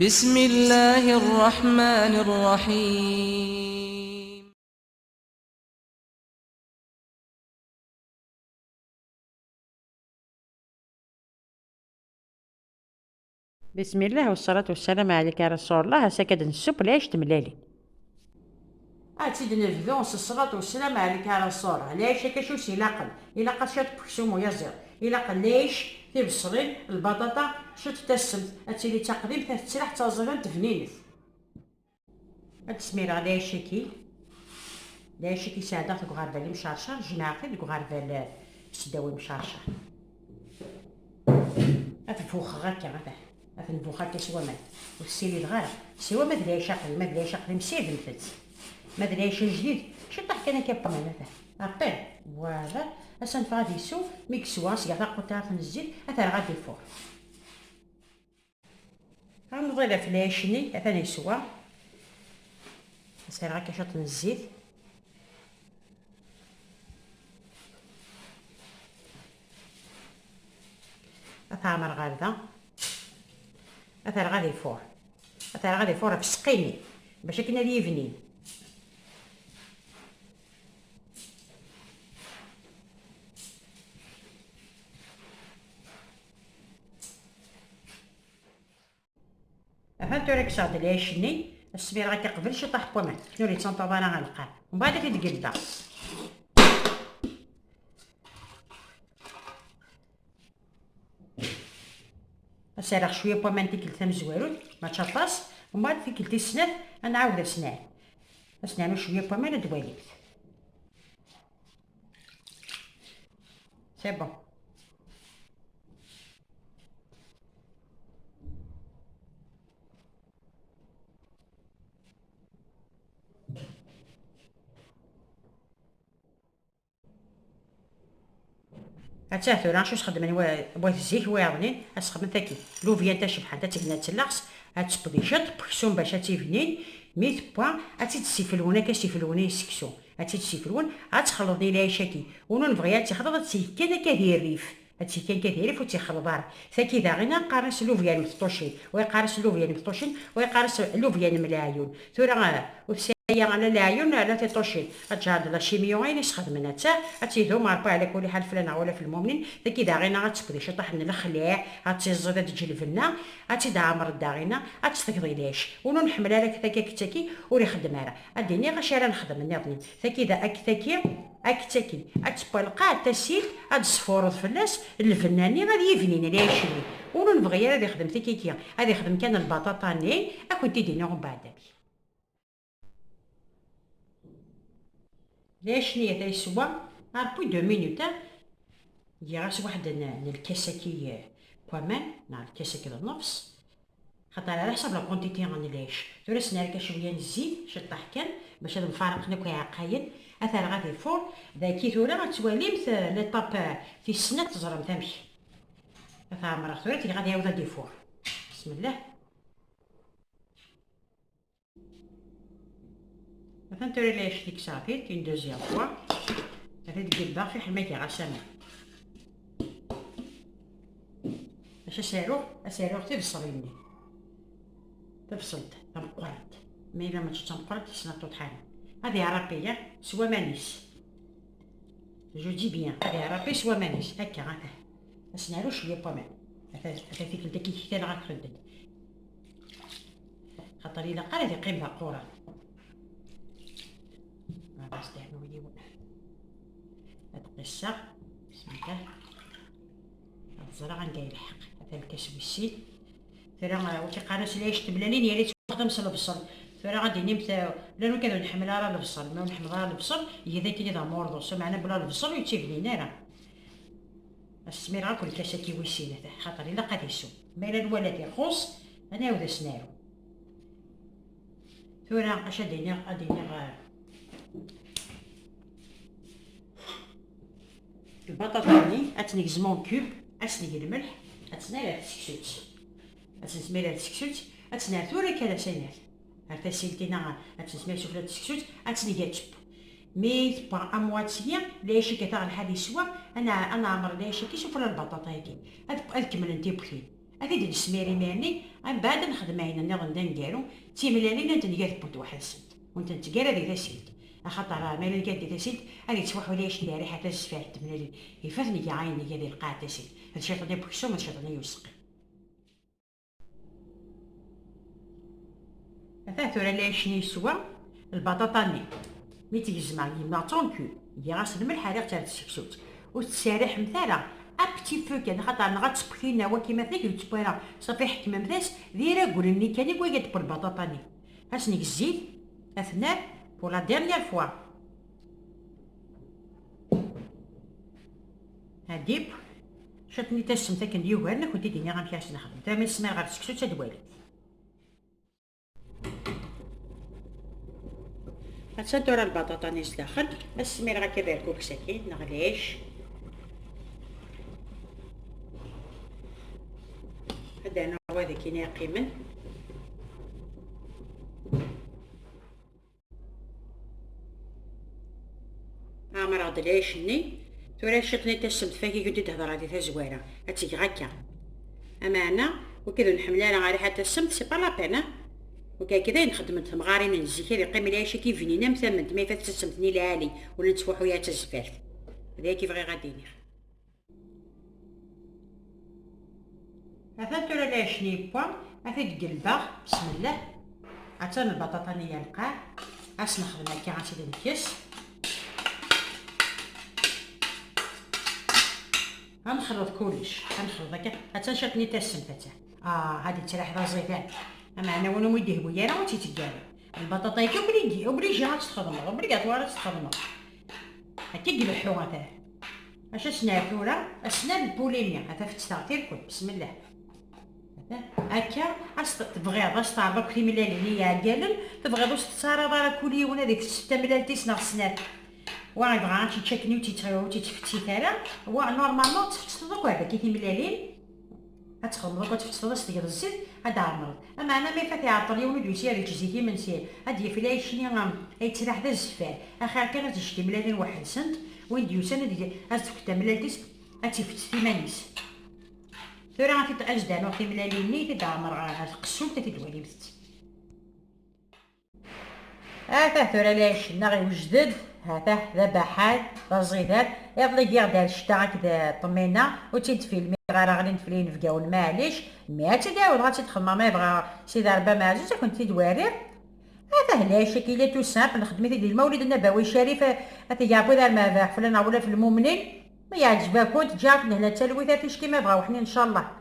بسم الله الرحمن الرحيم. بسم الله والصلاة والسلام عليك يا رسول الله. هسا كنسوب العيش تملالي. تيد نبدو الصلاة والسلام عليك يا رسول الله. العيش كشوش يلاقل شات بكسوم ويزير يلاقل العيش تيبصرين البطاطا شات تسمت هاتيلي تقديم تتسرح تازلان تفنينت. هاد سميرة العيش ساعدة في غربة لي مشارشر جماعتي في غربة سداوي مشارشر الفوخ غاكا هاد الفوخ هاكا سوا مات والسيلي دغار سوا مات العيش عقلي مات العيش عقلي مسيد مفت ماد العيش الجديد شطح كان كيبقى مثلا ابيل فوالا اسان غادي يسو ميكسوا سيا تاقو تعرف الزيت اثر غادي الفور غنضيف في العيشني اثاني يسوا سير غاكا شاط الزيت اثامر غارده اثر غادي الفور اثر غادي الفور بسقيني باش كنا ليفنين فهمتوا ريك صاد العيشني السمير غادي قبل شي طاح بومات شنو اللي تنطوب انا غنلقاه ومن بعد كيتقلدا اسير شويه بومان تيكلتا مزوارون ما تشطاس ومن بعد في كلتي السنان انا عاود اسنان شويه بومان دواليت سي بون هاتاثو راه شوش خدمني بغيت الزيت واعرني اسخدم تاكي لوفيا نتا شبحال نتا تبنا تلاخص هاتسبدي شط بكسوم باش هاتيفنين ميت بوان هاتيتسيفلونا كاسيفلوني سكسو هاتيتسيفلون هاتخلطني العيشاكي ونون بغيات تخلط كذا كدير الريف هادشي كان كيدير وتيخلط راه ساكي دا غينا قارس لوفيا المفطوشين ويقارس لوفيا المفطوشين ويقارس لوفيا الملايون ثورا هي على العيون على تيطوشين غتجهد لا شيميون اللي خدمنا حتى غتيدو ماربا على كل حال فلانه ولا في المؤمنين داكي داغينا غتسكري شي طحن الخليع غتزيد تجلفنا غتدعمر الداغينا غتستقضي ليش ونو نحملها لك تاكي كتاكي وري خدمها اديني غاشي راه نخدم ناضني تاكي دا اكتاكي اتبلقى تسيل هاد الصفور فلاس الفناني غادي يفنين ليش ونو نبغي غادي يخدم تاكي غادي يخدم كان البطاطا ني كنتي دينا من بعد ليش نية يسوا بوي 2 مينوت يجي غاس واحد الكاسكي كمان نهار الكاسكي النص خاطر على حسب لا كونتيتي غنليش درسنا لك شويه الزيت شطح كان باش هذا مفارق نكوي عقايد اثر غادي فور ذاكي ثورا غتواليمت ليطاب في السنه تزرم تمشي اثر مرة ثورا تي غادي يعاود دي فور بسم الله مثلا توري ليش ديك صافي كاين دوزيام فوا هذا القلبه في حمايتي غسامه باش اسيروغ تفصليني تفصلت تنقرط مي الا ما تنقرط سنطو طحان هذه عربيه سوا مانيس جو دي بيان هذه عربيه سوا مانيس هكا غادا اسنارو شويه بومان هذا فيك داكي كثير غتخدم خاطر الا قال يقيم لها قران هاد القصة بسم الله هاد الزرع غندير الحق هذا الكاس بالسيل ثرا وتيقارس ليش تبلانين يا ريت نخدم البصل ثرا غادي نمت لانو كانوا نحملها راه البصل ما نحملها البصل هي ذاك اللي مورضو معنا بلا البصل ويتيبنينا راه السمير غا كل كاسه كيويسين هذا خاطر الا قاد يسو ما الا الولد يخص انا عاود سنارو ثرا اش ادينا البطاطا اتنقزمون كوب اسني الملح اتنال السكسوت اتنسمير السكسوت اتنال ثورا كذا سنال هرتا سيلتينا اتنسمير سفلة السكسوت اتني جاتب مي با امواتيا ليش كتاع الحال يسوا انا عمر ليش كي شوف البطاطا هكي هاد كمل انتي بخير هادي ديال السميري ماني من بعد نخدم عين النظام دنقالو تيملالين انت نقال بود واحد سنت وانت نتقال هذه تاسيلت خاطر مالي كان دي تاسيلت هذه تسوح ولا يشتي ريحه الزفاف تملالين يفاتني كاع عيني هذه القاع تاسيلت هذا شيطاني بكسوم هذا شيطاني يوسقي هذا ثورة لا شني سوا البطاطاني مي تيجزمع يما طونكو يغاس الملح هذا تاع السكسوت وتسارح مثلا ابتي فو كان خاطر غتسبخينا وكيما ذاك يتبانا صافي حكمه مثاس ديرا قول اني كان يقول يد بالبطاطاني هاسنيك الزيت اثناء بور لا ديرنيير فوا هاديب شاتني تاسم تاك نديوهرنا كنت ديني غنمشي نخدم تا من السماء غير السكسوت تدوالي غتسدو راه البطاطانيس داخل السمير غاكيبالكو بساكين نغليش هذا انا هو هذا كي ناقي من عامر غدليشني تورا شطني تسمت فاكي كنتي تهضر هادي تا زوينه هاتيك غاكا اما انا وكذا نحملها على ريحه السمت سي با لا بينا وكذا نخدم تمغارين الزكير يقيم ليا شي كيف فيني نام ثمنت ما فات تسمتني لالي ولا نتفوحو يا تزفاف هذا كيف غير غادي ندير هذا تورا لا شني بوا هذا القلبه بسم الله عطان البطاطانيه القاع اش نخدم هكا غنسيد نكيس غنخلط كلش غنخلط هكا حتى شاتني تاسم حتى هادي تراح ذا زيتان اما انا وانا ويديه ويانا وتيتقالي البطاطا هكا وبريجي غتخدمها وبريغاتوار تخدمها هكا قلحو هذا اش سنافوره اسنان البوليميا هذا في التغطير الكل بسم الله هكا تبغيض باش تعرف كريم اللي هي قالن تبغيض واش تصارى راه كل يوم هذيك 6 ملال تيسنا السنان وانا بغا تيتشكني وتيتفتي ثلا هو نورمالمون تفتت دوك هذا كي ملالين غتخدم دوك تفتت دوك تدير الزيت هذا عمرض اما انا مي فاتي عطل يولد يسير يجزيكي من سير هادي في لا شني يتراح ذا الزفار اخر كانت تشتي ملالين واحد سنت وين ديوسان هادي تفكت ملالتيس هتفت ثمانيس ثورا غادي تاجدان وقت ملالين ني تدعمر القسوم تدوالي مثت هذا ثورا لا شنا غير وجدد هذا ذبحات الزيدات يضلي دار الشتا هكذا طمينا وتيدفي الماء غير نفلين في قاول معليش الماء تداول غادي تخمم ما يبغى سي ضربه معزوزه كنت تدواري هذا هلا شكيله تو سامبل خدمتي ديال المولد النبوي الشريف هذا يعبو ذا المذاح فلان ولا في المؤمنين ما يعجبك كنت جاك هنا التلويثات كيما بغاو حنا ان شاء الله